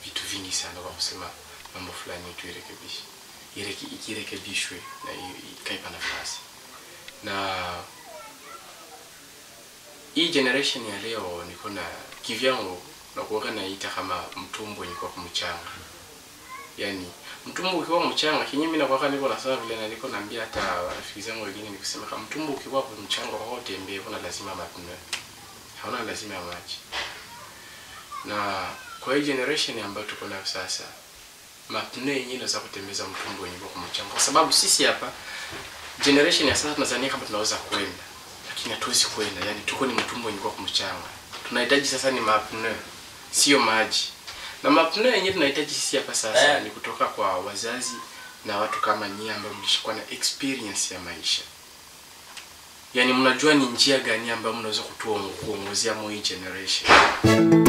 vitu vingi sana kwa kusema mambo fulani tuirekebishe. Ikirekebishwe na ikaipa nafasi. Na hii generation ya leo niko na kivyangu na kuweka naita kama mtumbo ni kwa kumchanga. Yani mtumbo ukiwa mchanga kinyume na kwa niko na sawa vile na niko naambia hata rafiki zangu wengine nikisema kama mtumbo ukiwa mchanga kwa utembee kuna lazima matunda. Hauna lazima maji. Na kwa hii generation ambayo tuko nayo sasa matunda yenyewe inaweza kutembeza mtumbo wenyewe kwa mchanga. Kwa sababu sisi hapa generation ya sasa tunazania kama tunaweza kwenda lakini hatuwezi kwenda. Yani tuko ni mtumbo wenyewe kwa mchanga. Tunahitaji sasa ni matunda sio maji. Na mapno yenyewe tunahitaji sisi hapa sasa ni kutoka kwa wazazi na watu kama nyinyi ambao mlishikwa na experience ya maisha. Yani mnajua ni njia gani ambayo mnaweza kutuongozea mo hii generation.